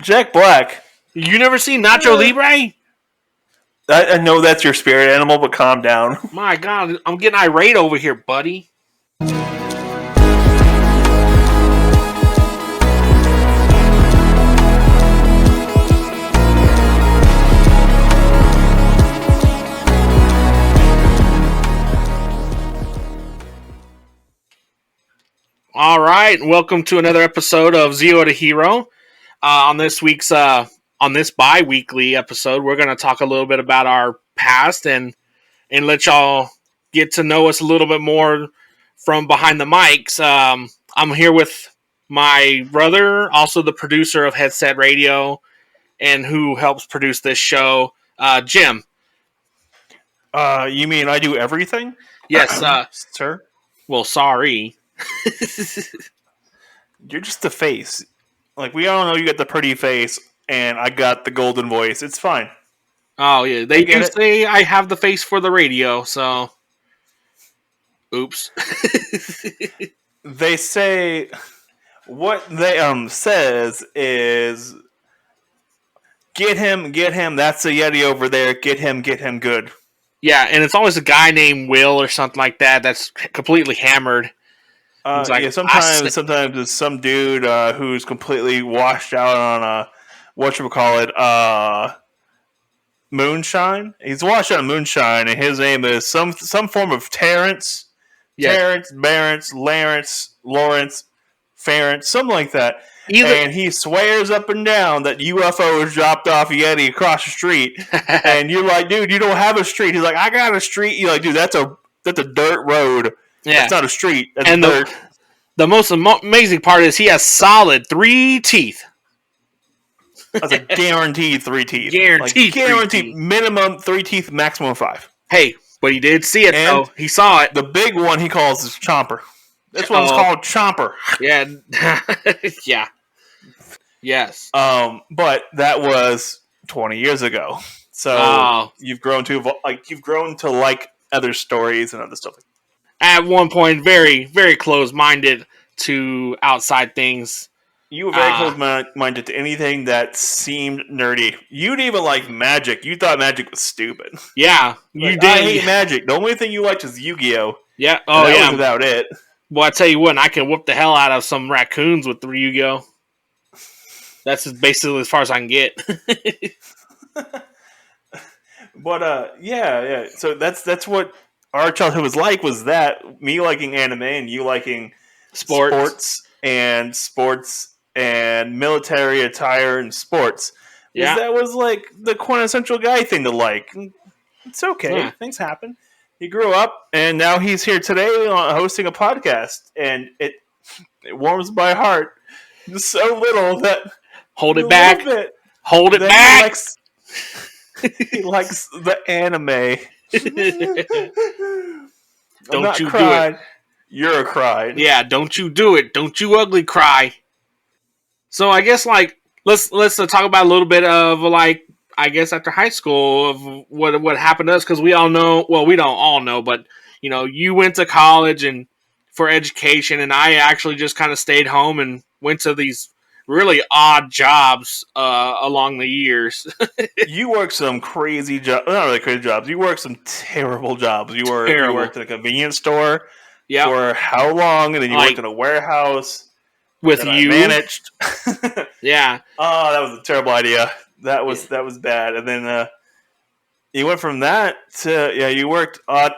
Jack Black. You never seen Nacho Libre? I know that's your spirit animal, but calm down. My God, I'm getting irate over here, buddy. All right, welcome to another episode of Zero to Hero. On this bi-weekly episode, we're going to talk a little bit about our past and let y'all get to know us a little bit more from behind the mics. I'm here with my brother, also the producer of Headset Radio, and who helps produce this show, Jim. You mean I do everything? Yes, sir. Well, sorry. You're just the face. Like, we all know you got the pretty face, and I got the golden voice. It's fine. Oh, yeah. They do say I have the face for the radio, so... Oops. They say... What they says is... Get him, that's a Yeti over there. Get him good. Yeah, and it's always a guy named Will or something like that that's completely hammered. Like, yeah, sometimes it's some dude who's completely washed out on moonshine. He's washed out on moonshine, and his name is some form of Terrence. Yeah. Terrence, Barrence, Lawrence, Ference, something like that. And he swears up and down that UFOs dropped off Yeti across the street. And you're like, dude, you don't have a street. He's like, I got a street. You're like, dude, that's a dirt road. Yeah. That's not a street. That's dirt. The most amazing part is he has solid 3 teeth. That's a guaranteed 3 teeth. Guaranteed. Minimum 3 teeth, maximum 5. Hey, but he did see it, though. He saw it. The big one he calls is Chomper. This one's called Chomper. Yeah. Yeah. Yes. But that was 20 years ago. So you've grown to like other stories and other stuff. At one point, very, very close-minded to outside things. You were very close-minded to anything that seemed nerdy. You'd even like Magic. You thought Magic was stupid. Yeah, you did. I hate Magic. The only thing you liked was Yu-Gi-Oh! Yeah. Oh, yeah. That was about it. Well, I tell you what, I can whoop the hell out of some raccoons with the Yu-Gi-Oh! That's basically as far as I can get. But yeah. So that's what our childhood was like. Was that me liking anime and you liking sports and military attire and sports? Yeah, that was like the quintessential guy thing to like. It's okay. Yeah. Things happen. He grew up, and now he's here today hosting a podcast, and it warms my heart so little that hold it back. Hold it back. He likes the anime. Don't you cried. Do it. You're a cry. Yeah, don't you do it. Don't you ugly cry. So I guess like let's talk about a little bit of like I guess after high school of what happened to us, because we all know. Well, we don't all know, but you know, you went to college and for education, and I actually just kind of stayed home and went to these really odd jobs along the years. You worked some crazy jobs. Not really crazy jobs. You worked some terrible jobs. You worked at a convenience store for how long? And then you worked in a warehouse. With you. I managed. Yeah. Oh, that was a terrible idea. That was bad. And then you went from that to you worked odds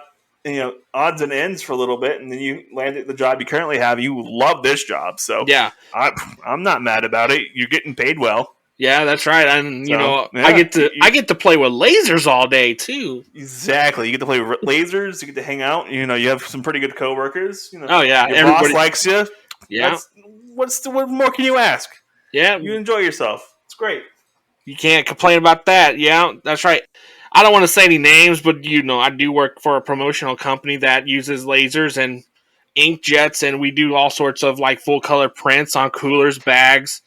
and ends for a little bit, and then you landed the job you currently have. You love this job, so yeah, I'm not mad about it. You're getting paid well. Yeah, that's right. And I get to play with lasers all day too. Exactly. You get to play with lasers. You get to hang out. You have some pretty good coworkers. Oh yeah, your boss likes you. Yeah. What more can you ask? Yeah, you enjoy yourself. It's great. You can't complain about that. Yeah, that's right. I don't want to say any names, but I do work for a promotional company that uses lasers and ink jets, and we do all sorts of like full color prints on coolers, bags,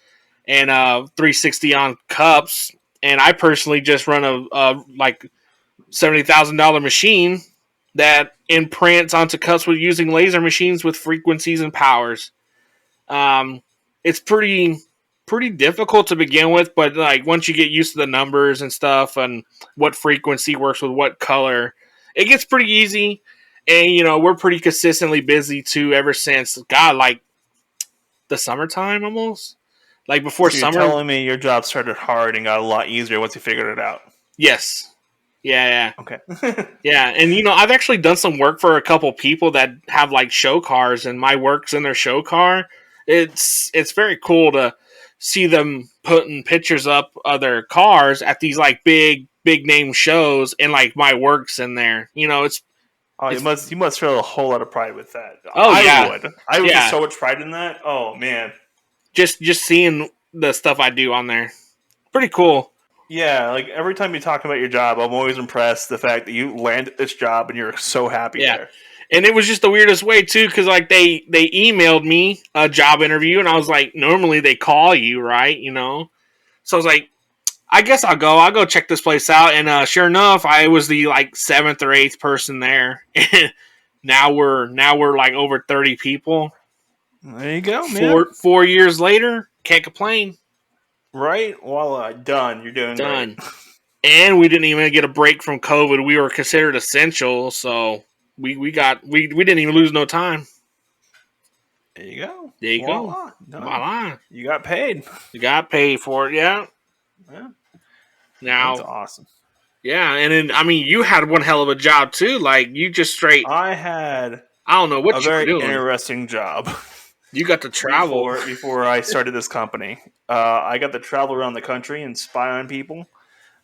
and 360 on cups. And I personally just run a like $70,000 machine that imprints onto cups with using laser machines with frequencies and powers. It's pretty pretty difficult to begin with, but like once you get used to the numbers and stuff and what frequency works with what color, it gets pretty easy. And we're pretty consistently busy too ever since like the summertime almost. Like before so you're summer. telling me your job started hard and got a lot easier once you figured it out? Yes. Yeah. Okay. Yeah, and I've actually done some work for a couple people that have like show cars, and my work's in their show car. It's very cool to see them putting pictures up of their cars at these like big name shows, and like my work's in there. You must feel a whole lot of pride with that. Oh, I would Yeah. get so much pride in that. Oh man. Just seeing the stuff I do on there. Pretty cool. Yeah, like every time you talk about your job, I'm always impressed the fact that you landed this job and you're so happy there. And it was just the weirdest way too, because like they emailed me a job interview, and I was like, normally they call you, right? So I was like, I guess I'll go check this place out, and sure enough, I was the like 7th or 8th person there. now we're like over 30 people. There you go, man. 4 years later, can't complain. Right? Voila, done. You're doing done. Great. And we didn't even get a break from COVID. We were considered essential, so we didn't even lose no time. There you go. There you Voila. go. Voila. You got paid. You got paid for it, yeah. Now, that's awesome. Yeah, and then you had one hell of a job too. Like you just straight. I don't know what a you were doing. Very interesting job. You got to travel before I started this company. I got to travel around the country and spy on people,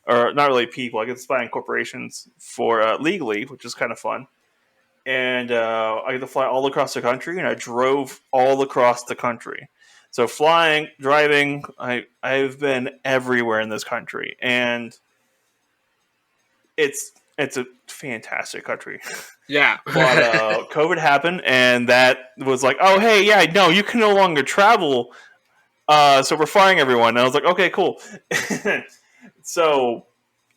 or not really people. I get to spy on corporations for legally, which is kind of fun. And I get to fly all across the country, and I drove all across the country. So flying, driving, I've been everywhere in this country, and it's a fantastic country. Yeah. But COVID happened, and that was like, oh, hey, yeah, no, you can no longer travel. So we're flying everyone. And I was like, okay, cool. So,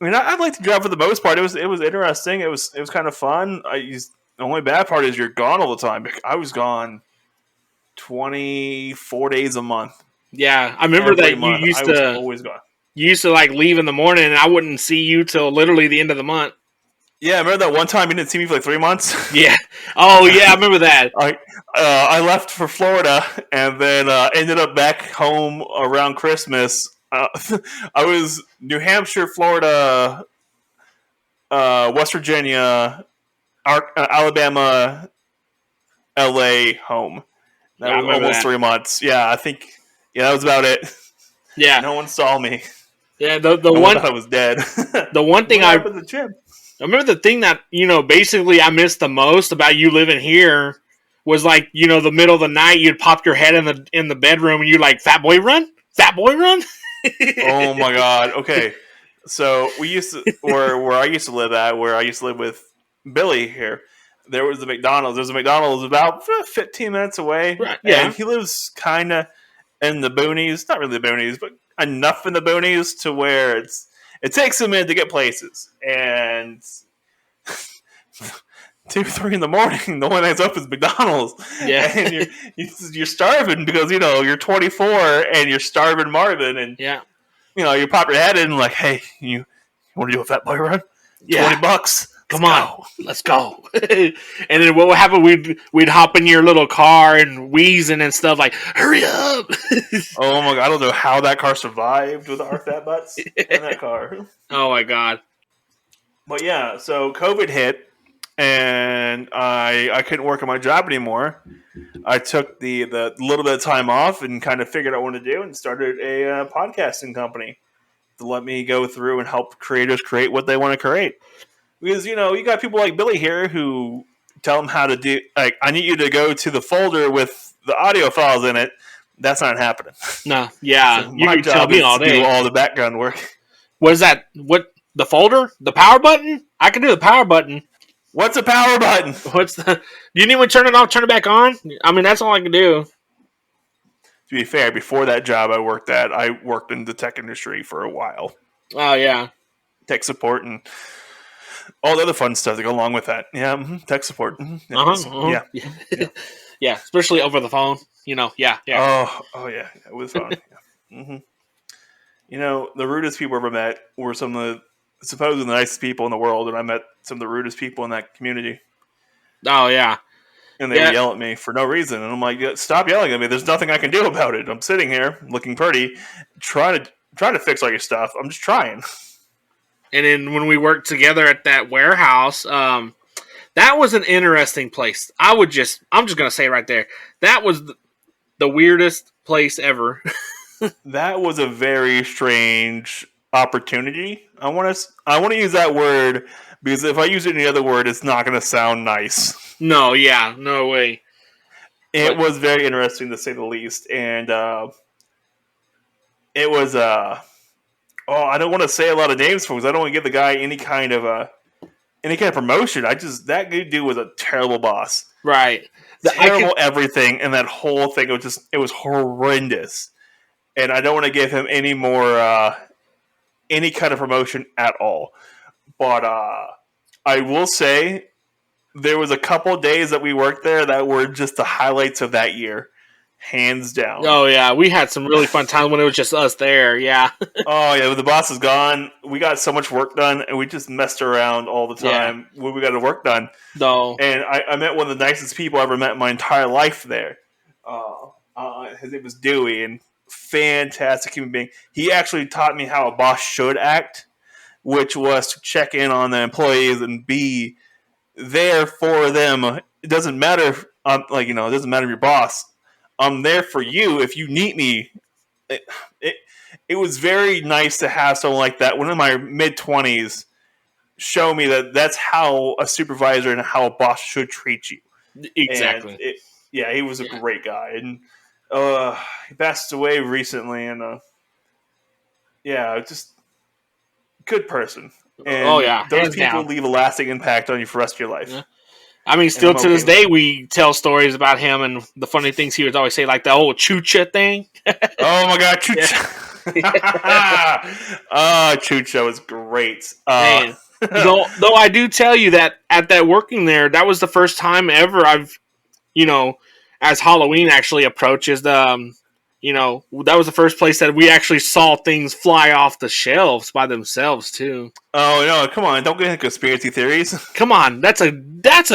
I'd like to drive for the most part. It was interesting. It was kind of fun. The only bad part is you're gone all the time. I was gone 24 days a month. Yeah, I remember that you used to always gone. You used to like leave in the morning, and I wouldn't see you till literally the end of the month. Yeah, I remember that one time you didn't see me for like 3 months. Yeah. Oh yeah, I remember that. I left for Florida and then ended up back home around Christmas. I was New Hampshire, Florida, West Virginia, Alabama, LA, home. That was almost 3 months. Yeah, I think. Yeah, that was about it. Yeah, no one saw me. Yeah, the one thought I was dead. The one thing I remember the thing that basically I missed the most about you living here was like the middle of the night you'd pop your head in the bedroom and you're like, fat boy run. Oh my god. Okay, so we used to where I used to live with Billy here. There was a McDonald's. There's a McDonald's about 15 minutes away. Right, yeah. And he lives kind of in the boonies. Not really the boonies, but enough in the boonies to where it takes a minute to get places. And 2, 3 in the morning, the only thing that's open is McDonald's. Yeah. And you're starving because, you're 24 and you're starving Marvin. And, yeah. You pop your head in like, hey, you want to do a fat boy run? Yeah. $20. Come on, let's go. And then what would happen? We'd hop in your little car and wheezing and stuff like, hurry up. Oh my god, I don't know how that car survived with our fat butts in that car. Oh my god. But yeah, so COVID hit and I couldn't work on my job anymore. I took the little bit of time off and kind of figured out what to do and started a podcasting company to let me go through and help creators create what they want to create. Because, you got people like Billy here who tell them how to do, like, I need you to go to the folder with the audio files in it. That's not happening. No, yeah. So my job is to do all the background work. What is that? What, the folder? The power button? I can do the power button. What's a power button? You need to turn it off, turn it back on? I mean, that's all I can do. To be fair, before that job I worked in the tech industry for a while. Oh, yeah. Tech support and all the other fun stuff that go along with that. Yeah, tech support. Yeah. Yeah, especially over the phone. Yeah. Oh, yeah. It was fun. Mm-hmm. You know, the rudest people I ever met were some of the supposedly the nicest people in the world, and I met some of the rudest people in that community. Oh yeah, And they would yell at me for no reason, and I'm like, "Stop yelling at me! There's nothing I can do about it. I'm sitting here looking pretty, trying to fix all your stuff. I'm just trying." And then when we worked together at that warehouse, that was an interesting place. I'm just gonna say right there, that was the weirdest place ever. That was a very strange opportunity. I want to use that word because if I use any other word, it's not going to sound nice. No, yeah, no way. It was very interesting to say the least, and it was. I don't want to say a lot of names because I don't want to give the guy any kind of promotion. That dude was a terrible boss. Right. Terrible everything, and that whole thing it was horrendous. And I don't want to give him any more any kind of promotion at all. But I will say there was a couple days that we worked there that were just the highlights of that year, hands down. Oh yeah, we had some really fun times when it was just us there. Yeah. Oh yeah, when the boss is gone, we got so much work done, and we just messed around all the time when we got the work done. No. And I met one of the nicest people I ever met in my entire life there. His name was Dewey, and fantastic human being. He actually taught me how a boss should act, which was to check in on the employees and be there for them. It doesn't matter, it doesn't matter if you're boss. I'm there for you if you need me. It was very nice to have someone like that. One of my mid-20s show me that that's how a supervisor and how a boss should treat you. Exactly. He was a great guy, and he passed away recently, and just good person. And those people leave a lasting impact on you for the rest of your life. Yeah. I mean, still to this day, we tell stories about him and the funny things he would always say, like the old chucha thing. Oh my god, chucha! Chucha was great. Man. Though I do tell you that at that working there, that was the first time ever I've, as Halloween actually approaches, that was the first place that we actually saw things fly off the shelves by themselves too. Oh no! Come on, don't get into conspiracy theories. Come on, that's a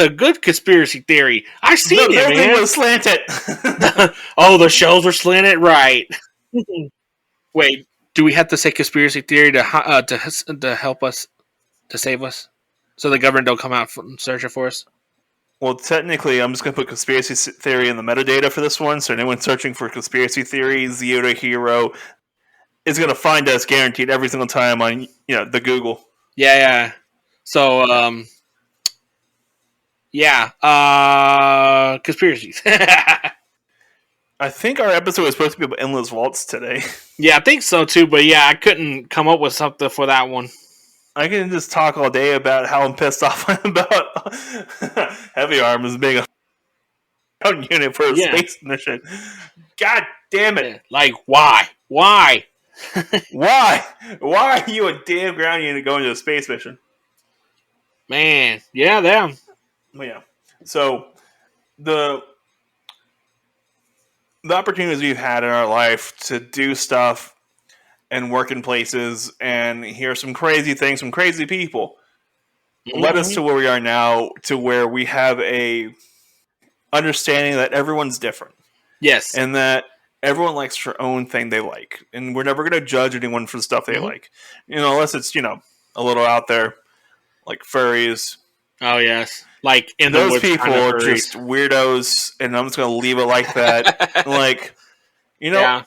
good conspiracy theory. I seen it, man. It was slanted. Oh, the shelves were slanted, right? Wait, do we have to say conspiracy theory to help us, to save us, so the government don't come out and search it for us? Well, technically, I'm just going to put conspiracy theory in the metadata for this one, so anyone searching for conspiracy theory, ZeotoHero, is going to find us guaranteed every single time on the Google. Yeah. So, conspiracies. I think our episode was supposed to be about endless vaults today. Yeah, I think so too, but I couldn't come up with something for that one. I can just talk all day about how I'm pissed off about Heavy Arms being a unit for a space mission. God damn it. Yeah. Like, why? Why? Why are you a damn ground unit going to a space mission? Man, yeah, them. Yeah. So, the opportunities we've had in our life to do stuff and work in places and hear some crazy things from crazy people led us to where we are now, to where we have a understanding that everyone's different. Yes. And that everyone likes their own thing they like. And we're never going to judge anyone for the stuff they like. Unless it's, a little out there, like furries. Oh, yes. Like, in those people are just weirdos, and I'm just going to leave it like that.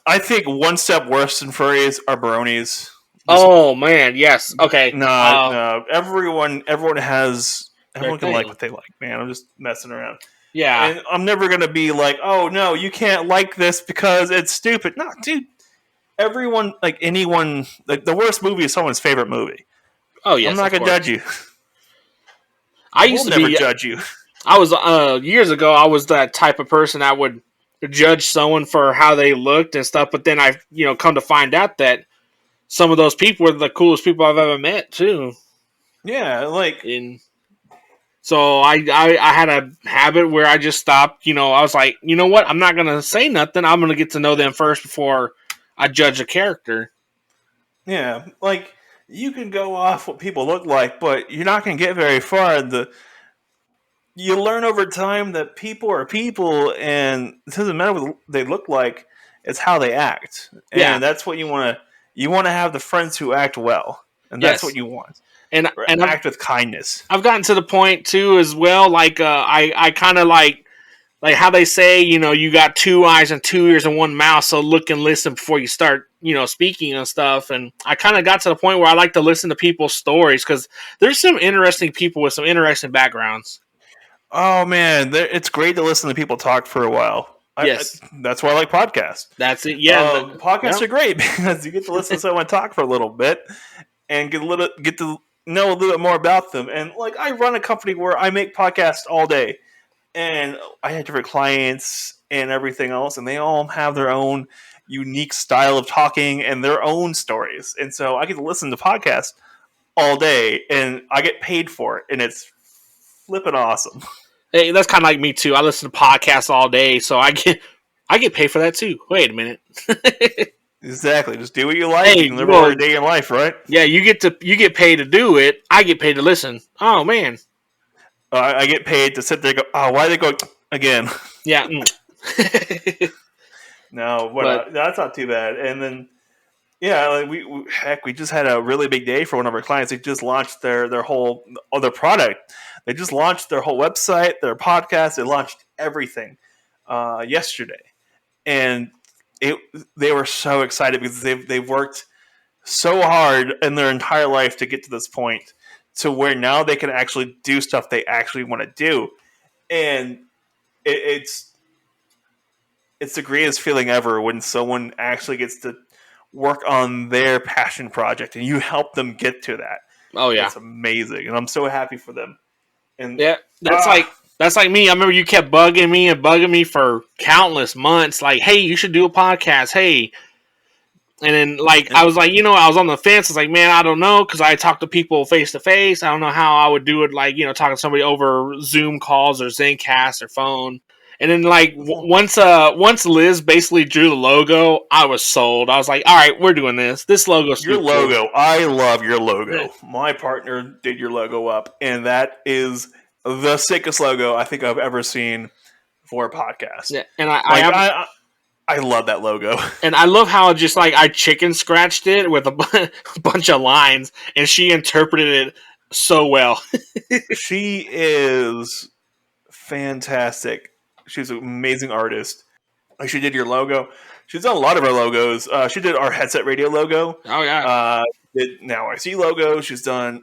I think one step worse than furries are bronies. Oh man, yes. Okay. No. Everyone can like what they like, man. I'm just messing around. Yeah. And I'm never gonna be like, oh no, you can't like this because it's stupid. No, dude. Everyone, like anyone, like the worst movie is someone's favorite movie. Oh yes. I'm not gonna judge you. I used to never judge you. I was years ago. I was that type of person that would judge someone for how they looked and stuff, but then I, come to find out that some of those people were the coolest people I've ever met too. Yeah, so I had a habit where I just stopped. I was like, you know what? I'm not gonna say nothing. I'm gonna get to know them first before I judge a character. Yeah, like you can go off what people look like, but you're not going to get very far. You learn over time that people are people, and it doesn't matter what they look like; it's how they act, and that's what you want to. You want to have the friends who act well, and that's what you want. And act with kindness. I've gotten to the point too, as well. Like I kind of like how they say, you got 2 eyes and 2 ears and 1 mouth, so look and listen before you start, speaking and stuff. And I kind of got to the point where I like to listen to people's stories because there's some interesting people with some interesting backgrounds. Oh man, it's great to listen to people talk for a while. Yes, that's why I like podcasts. That's it. Yeah, podcasts are great because you get to listen to someone talk for a little bit and get to know a little bit more about them. And like, I run a company where I make podcasts all day, and I have different clients and everything else, and they all have their own unique style of talking and their own stories. And so I get to listen to podcasts all day, and I get paid for it, and it's flipping awesome. Hey, that's kind of like me too. I listen to podcasts all day, so I get paid for that too. Wait a minute. Exactly. Just do what you like. You can live every day of your life, right? Yeah, you get paid to do it. I get paid to listen. Oh man. I get paid to sit there and go, oh, why are they going again? Yeah. No, but that's not too bad. And then, yeah, like we just had a really big day for one of our clients. They just launched their whole other product. They just launched their whole website, their podcast. They launched everything yesterday, and they were so excited because they've worked so hard in their entire life to get to this point, to where now they can actually do stuff they actually want to do, and it's the greatest feeling ever when someone actually gets to work on their passion project and you help them get to that. Oh yeah, it's amazing, and I'm so happy for them. And yeah, that's like me. I remember you kept bugging me for countless months. Like, hey, you should do a podcast. Hey. And then, I was like, I was on the fence. I was like, man, I don't know, because I talk to people face to face. I don't know how I would do it, talking to somebody over Zoom calls or Zencast or phone. And then, once Liz basically drew the logo, I was sold. I was like, all right, we're doing this. This logo's your logo. Cool. I love your logo. My partner did your logo up, and that is the sickest logo I think I've ever seen for a podcast. Yeah, and I love that logo. And I love how just I chicken scratched it with a bunch of lines, and she interpreted it so well. She is fantastic. She's an amazing artist. She did your logo. She's done a lot of our logos. She did our Headset Radio logo. Oh, yeah. Did Now I See logo. She's done...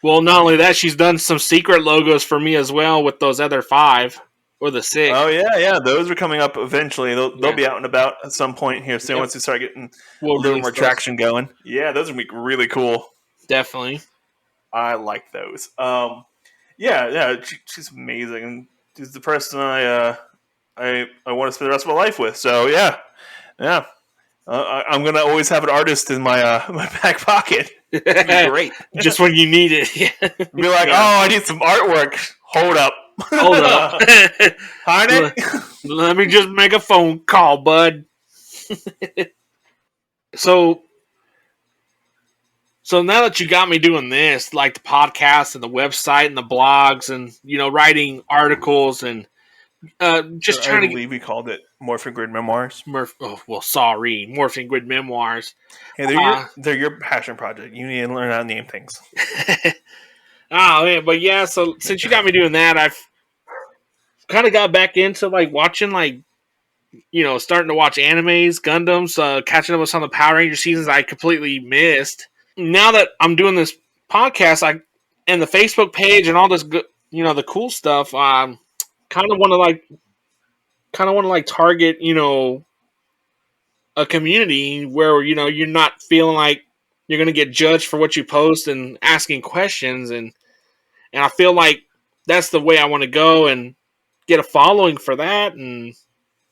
Well, not only that, she's done some secret logos for me as well with those other 5. Or the 6. Oh, yeah. Those are coming up eventually. They'll be out and about at some point here soon once we start getting a little more traction going. Yeah, those are going to be really cool. Definitely. I like those. Yeah, she's amazing. She's the person I want to spend the rest of my life with. So, yeah. I'm going to always have an artist in my my back pocket. It'd be great. Just when you need it. Be like, I need some artwork. Hold up. Honey? Let me just make a phone call, bud. So now that you got me doing this, like the podcast and the website and the blogs and, writing articles and just trying to... I believe we called it Morphing Grid Memoirs. Sorry. Morphing Grid Memoirs. Hey, they're your passion project. You need to learn how to name things. Oh, man. But yeah, so since you got me doing that, I've kind of got back into watching starting to watch animes, Gundams, catching up with some of the Power Ranger seasons I completely missed. Now that I'm doing this podcast, and the Facebook page and all this, the cool stuff, kind of want to target, a community where you're not feeling like you're going to get judged for what you post and asking questions, and I feel like that's the way I want to go and get a following for that, and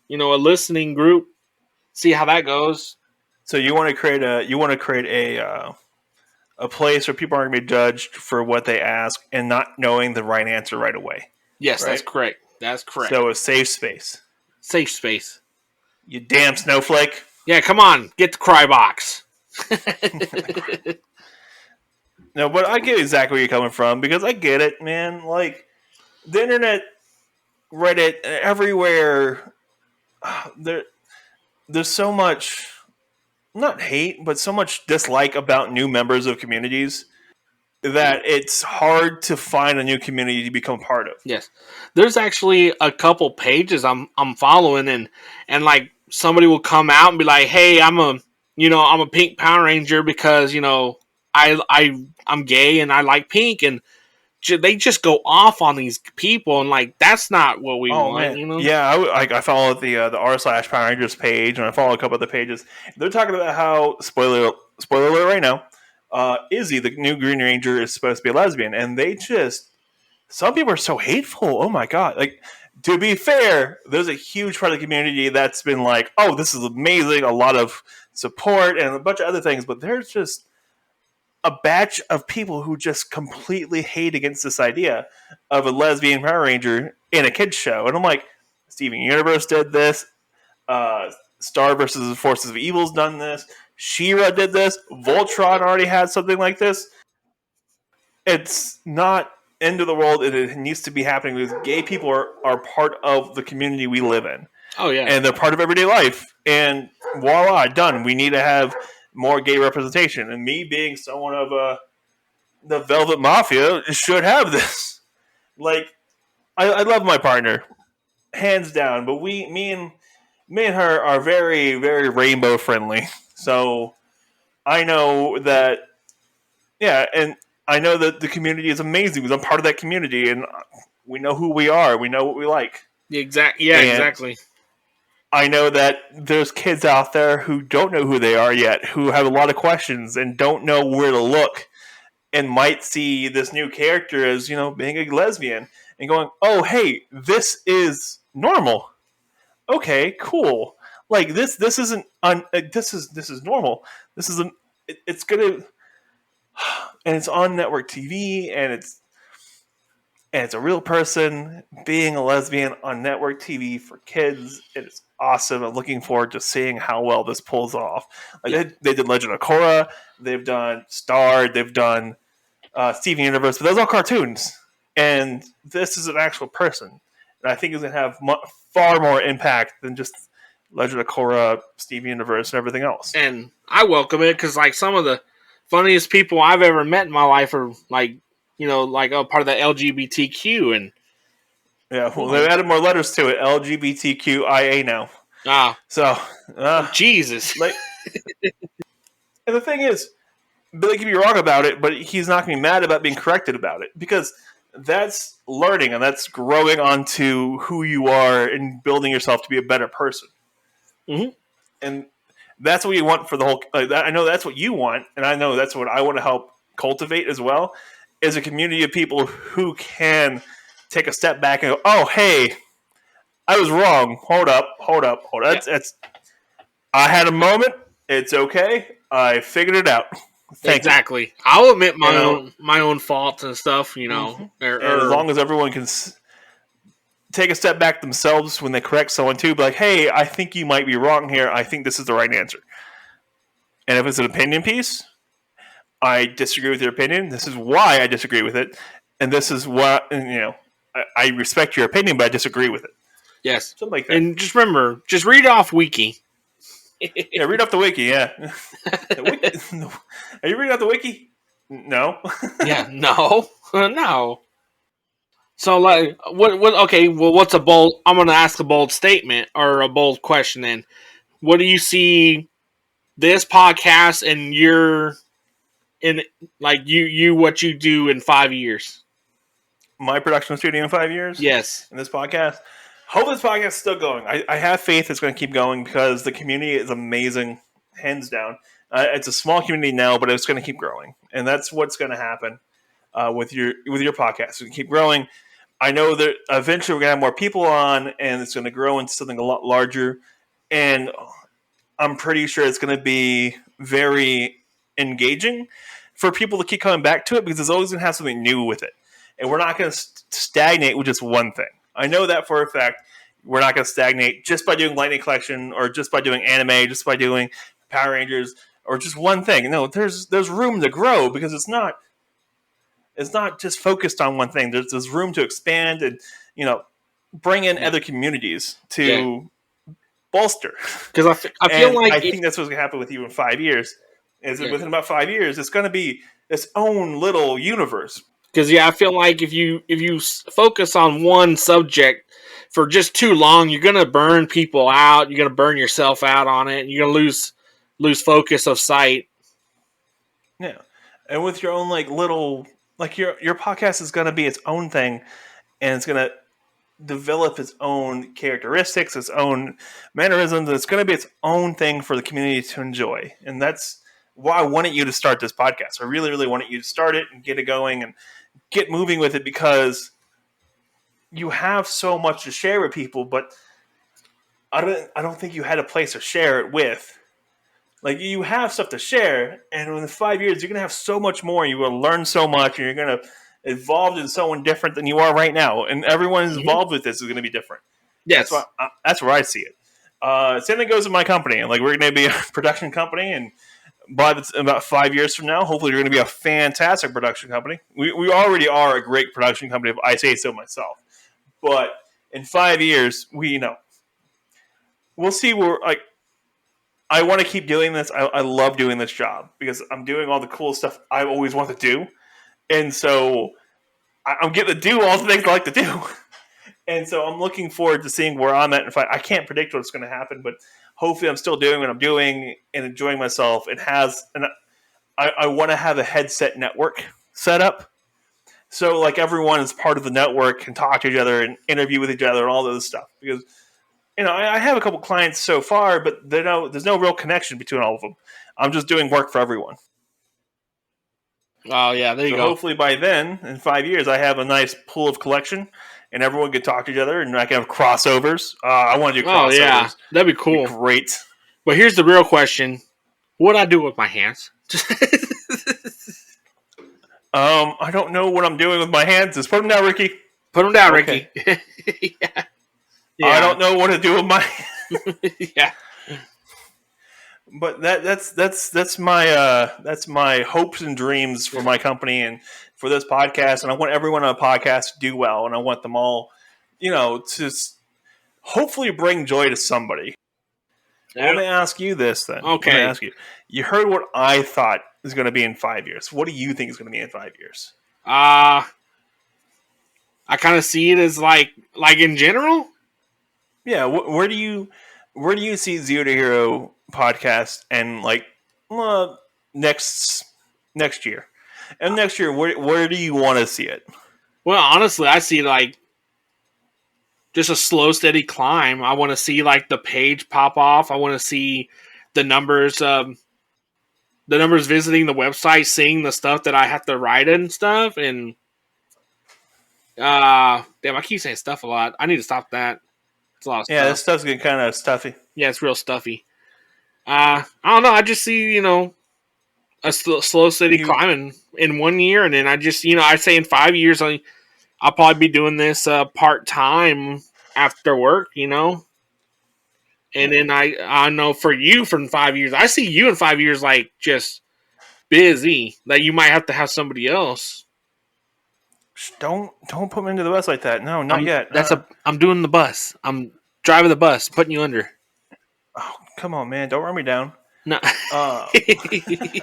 a listening group, see how that goes. So you want to create a place where people aren't going to be judged for what they ask and not knowing the right answer right away. Yes, right? That's correct. So a safe space. Safe space. You damn snowflake. Yeah, come on, get the cry box. No, but I get exactly where you're coming from because I get it, man. Like the internet, Reddit, everywhere. There, there's so much not hate, but so much dislike about new members of communities that it's hard to find a new community to become part of. Yes, there's actually a couple pages I'm following, and like somebody will come out and be like, "Hey, I'm a pink Power Ranger because I'm gay and I like pink," and they just go off on these people, and like that's not what we Oh want, man, yeah. I follow the r/Power Rangers page, and I follow a couple other pages. They're talking about how spoiler alert right now. Izzy, the new Green Ranger, is supposed to be a lesbian, and they just some people are so hateful. Oh my god! Like to be fair, there's a huge part of the community that's been like, "Oh, this is amazing," a lot of support and a bunch of other things, but there's just a batch of people who just completely hate against this idea of a lesbian Power Ranger in a kids show. And I'm like, Steven Universe did this. Star versus the Forces of Evil's done this. She-Ra did this. Voltron already had something like this. It's not end of the world. It needs to be happening because gay people are part of the community we live in. Oh yeah, and they're part of everyday life. And voila, done. We need to have more gay representation. And me being someone of the Velvet Mafia should have this. Like, I love my partner, hands down. But me and her are very, very rainbow friendly. So I know that, yeah, and I know that the community is amazing because I'm part of that community, and we know who we are. We know what we like. Exactly. I know that there's kids out there who don't know who they are yet, who have a lot of questions and don't know where to look, and might see this new character as, being a lesbian and going, "Oh, hey, this is normal. Okay, cool. Like this isn't this is normal. This is it's gonna and it's on network TV and it's a real person being a lesbian on network TV for kids. It's awesome. I'm looking forward to seeing how well this pulls off. Like they did Legend of Korra, they've done Star, they've done Steven Universe, but those are cartoons, and this is an actual person. And I think it's going to have far more impact than just Legend of Korra, Steven Universe, and everything else. And I welcome it because like some of the funniest people I've ever met in my life are like a part of the LGBTQ and yeah, well, they've added more letters to it. LGBTQIA now. So Jesus. Like, and the thing is, Billy can be wrong about it, but he's not going to be mad about being corrected about it because that's learning and that's growing onto who you are and building yourself to be a better person. Mm-hmm. And that's what you want for the whole. I know that's what you want, and I know that's what I want to help cultivate as well. Is a community of people who can take a step back and go, "Oh, hey, I was wrong. Hold up. That's I had a moment. It's okay. I figured it out." Exactly. I'll admit my own faults and stuff. Mm-hmm. And as long as everyone can take a step back themselves when they correct someone too, be like, "Hey, I think you might be wrong here. I think this is the right answer." And if it's an opinion piece, I disagree with your opinion. This is why I disagree with it, and this is what I respect your opinion, but I disagree with it. Yes, something like that. And just remember, just read off Wiki. Yeah, read off the Wiki. Yeah, are you reading off the Wiki? No. Yeah, no. So, like, what? Okay, well, what's a bold? I'm going to ask a bold statement or a bold question. Then, what do you see this podcast and what you do in 5 years? My production studio in 5 years? Yes. And this podcast? Hope this podcast is still going. I have faith it's going to keep going because the community is amazing, hands down. It's a small community now, but it's going to keep growing. And that's what's going to happen with your podcast. It's going to keep growing. I know that eventually we're going to have more people on, and it's going to grow into something a lot larger. And I'm pretty sure it's going to be very engaging for people to keep coming back to it because it's always going to have something new with it. And we're not going to stagnate with just one thing. I know that for a fact. we're not going to stagnate just by doing Lightning Collection or just by doing anime, just by doing Power Rangers or just one thing. No, there's room to grow because it's not just focused on one thing. There's room to expand and bring in other communities to bolster. Because I feel like I think that's what's going to happen with you in 5 years. Within about 5 years, it's going to be its own little universe. Because I feel like if you focus on one subject for just too long, you're gonna burn people out. You're gonna burn yourself out on it. And you're gonna lose focus of sight. Yeah, and with your own little your podcast is gonna be its own thing, and it's gonna develop its own characteristics, its own mannerisms. It's gonna be its own thing for the community to enjoy, and that's why I wanted you to start this podcast. I really, really wanted you to start it and get it going and get moving with it because you have so much to share with people, but I don't think you had a place to share it with. You have stuff to share, and in 5 years, you're going to have so much more. You're going to learn so much, and you're going to evolve into someone different than you are right now. And everyone who's involved with this is going to be different. Yes. That's where I see it. Same thing goes with my company. We're going to be a production company, and by about 5 years from now, hopefully you're going to be a fantastic production company. We already are a great production company, if I say so myself. But in 5 years, we'll see where, I want to keep doing this. I love doing this job because I'm doing all the cool stuff I always want to do. And so I'm getting to do all the things I like to do. And so I'm looking forward to seeing where I'm at. In fact, I can't predict what's going to happen, but hopefully I'm still doing what I'm doing and enjoying myself. I want to have a headset network set up. So everyone is part of the network, can talk to each other and interview with each other and all those stuff. Because, I have a couple clients so far, but there's no real connection between all of them. I'm just doing work for everyone. Oh, yeah, there you go. Hopefully by then, in 5 years, I have a nice pool of collection and everyone can talk to each other and I can have crossovers. I want to do crossovers. Oh, yeah, that'd be cool. That'd be great. But here's the real question. What'd I do with my hands? I don't know what I'm doing with my hands. Just put them down, Ricky. Put them down, Ricky. Yeah. I don't know what to do with my yeah. But that's my hopes and dreams for my company and for this podcast. And I want everyone on a podcast to do well. And I want them all, to hopefully bring joy to somebody. Yeah. Let me ask you this then. Okay. Let me ask you. You heard what I thought is going to be in 5 years. What do you think is going to be in 5 years? I kind of see it as like in general. Yeah. Where do you see Zero to Hero podcast and next year? And next year, where do you want to see it? Well, honestly, I see just a slow, steady climb. I want to see the page pop off. I want to see the numbers visiting the website, seeing the stuff that I have to write and stuff. And damn, I keep saying stuff a lot. I need to stop that. It's a lot of stuff. Yeah, this stuff's getting kind of stuffy. Yeah, it's real stuffy. I don't know. I just see, a slow, steady climbing in 1 year. And then I just, I say in 5 years, I'll probably be doing this part-time after work, And then I know for you from 5 years, I see you in 5 years just busy. You might have to have somebody else. Don't put me into the bus like that. No, not yet. I'm doing the bus. I'm driving the bus, putting you under. Oh, come on, man. Don't run me down. No.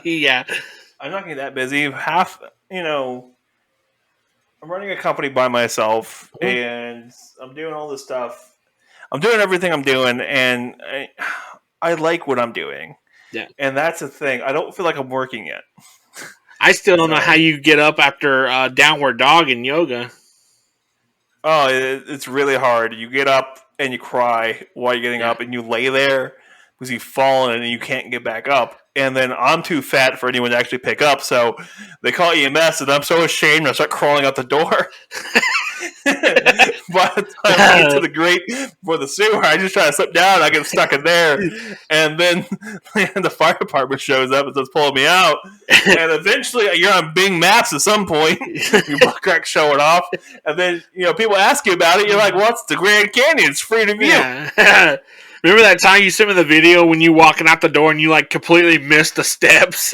Yeah. I'm not getting that busy. I'm running a company by myself, and I'm doing all this stuff. I'm doing everything I'm doing, and I like what I'm doing. Yeah. And that's the thing. I don't feel like I'm working yet. I still don't know how you get up after downward dog in yoga. Oh, it's really hard. You get up and you cry while you're getting up, and you lay there because you've fallen and you can't get back up. And then I'm too fat for anyone to actually pick up, so they call EMS, and I'm so ashamed I start crawling out the door. by the time I get to the grate for the sewer, I just try to slip down. I get stuck in there, and then the fire department shows up and starts pulling me out. And eventually, you're on Bing Maps at some point. Your butt crack showing off, and then people ask you about it. You're like, "Well, it's the Grand Canyon. It's free to view." Yeah. Remember that time you sent me the video when you walking out the door and you like completely missed the steps?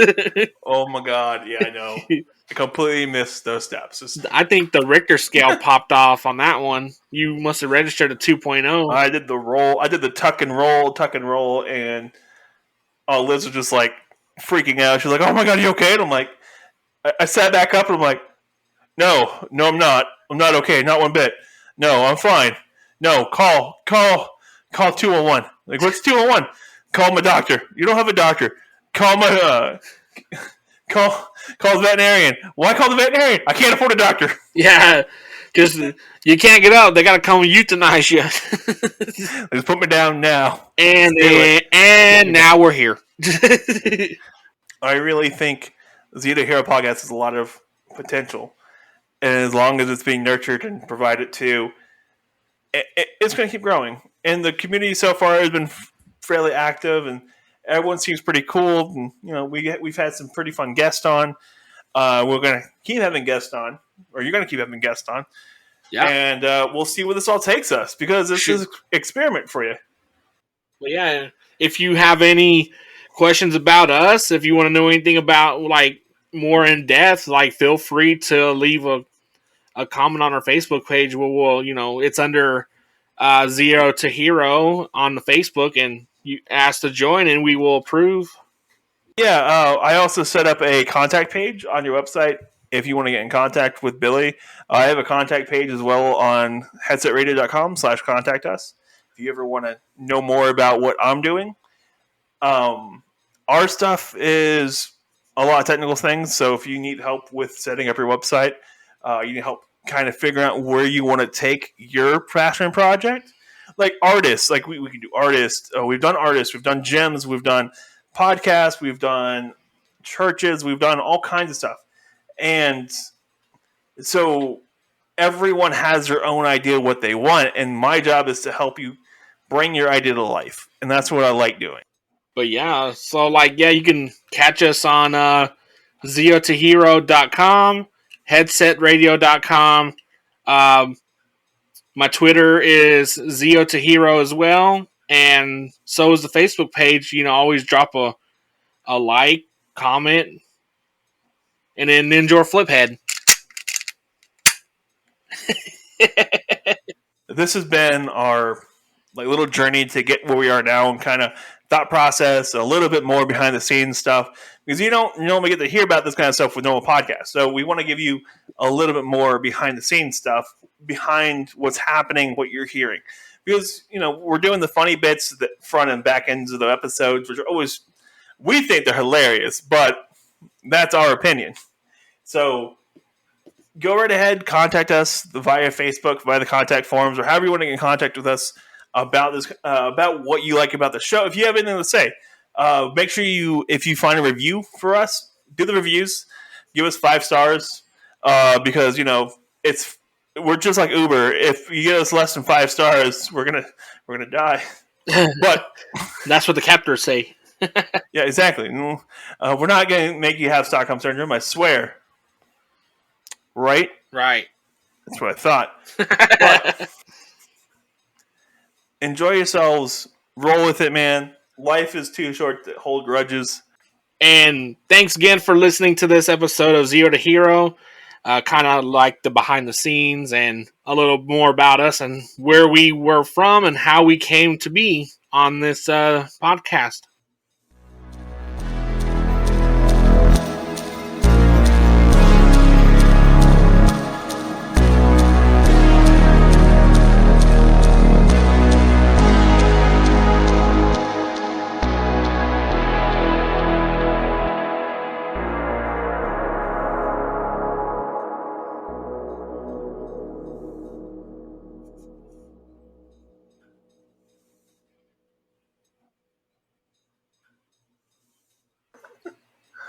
Oh my god! Yeah, I know. I completely missed those steps. I think the Richter scale popped off on that one. You must have registered a 2.0. I did the roll. I did the tuck and roll, and Liz was just like freaking out. She's like, "Oh my god, you okay?" And I'm like, I sat back up and I'm like, No, I'm not. I'm not okay. Not one bit. No, I'm fine. No, call 211. Like, what's 211? Call my doctor. You don't have a doctor. Call my call the veterinarian. Why call the veterinarian? I can't afford a doctor. Yeah, because you can't get up. They got to come euthanize you. Just put me down now. And now we're here. I really think Z2H podcast has a lot of potential. And as long as it's being nurtured and provided to, it's going to keep growing. And the community so far has been fairly active, and everyone seems pretty cool. And we've had some pretty fun guests on. We're going to keep having guests on, or you're going to keep having guests on. Yeah. And we'll see where this all takes us, because this is an experiment for you. Well, yeah. If you have any questions about us, if you want to know anything about like more in depth, like feel free to leave a comment on our Facebook page. We'll it's under Zero to Hero on the Facebook, and you ask to join, and we will approve. Yeah, I also set up a contact page on your website if you want to get in contact with Billy. I have a contact page as well on headsetradio.com/contact us. If you ever want to know more about what I'm doing. Our stuff is a lot of technical things, so if you need help with setting up your website, you need help kind of figuring out where you want to take your passion project. Like artists, like we can do artists. We've done artists, we've done gyms, we've done podcasts, we've done churches, we've done all kinds of stuff. And so everyone has their own idea of what they want, and my job is to help you bring your idea to life. And that's what I like doing. But yeah, so you can catch us on zeotohero.com, headsetradio.com. My Twitter is zeotohero as well, and so is the Facebook page. Always drop a like, comment, and then Ninja Fliphead. This has been our little journey to get where we are now, and kind of thought process, a little bit more behind the scenes stuff, because you don't normally get to hear about this kind of stuff with normal podcasts. So we want to give you a little bit more behind the scenes stuff, behind what's happening, what you're hearing, because we're doing the funny bits, the front and back ends of the episodes, which are always, we think they're hilarious, but that's our opinion. So go right ahead, contact us via Facebook, via the contact forums, or however you want to get in contact with us about this, about what you like about the show. If you have anything to say, make sure if you find a review for us, do the reviews, give us 5 stars, because we're just like Uber. If you get us less than 5 stars, we're gonna die. But that's what the captors say. Yeah, exactly. We're not gonna make you have Stockholm syndrome, I swear. Right. That's what I thought. But enjoy yourselves. Roll with it, man. Life is too short to hold grudges. And thanks again for listening to this episode of Zero to Hero. Kind of like the behind the scenes and a little more about us and where we were from and how we came to be on this podcast.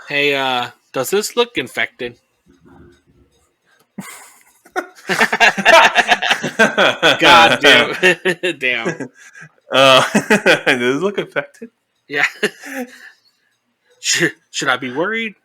Hey, does this look infected? God damn. Damn. Does it look affected? Yeah. Should I be worried?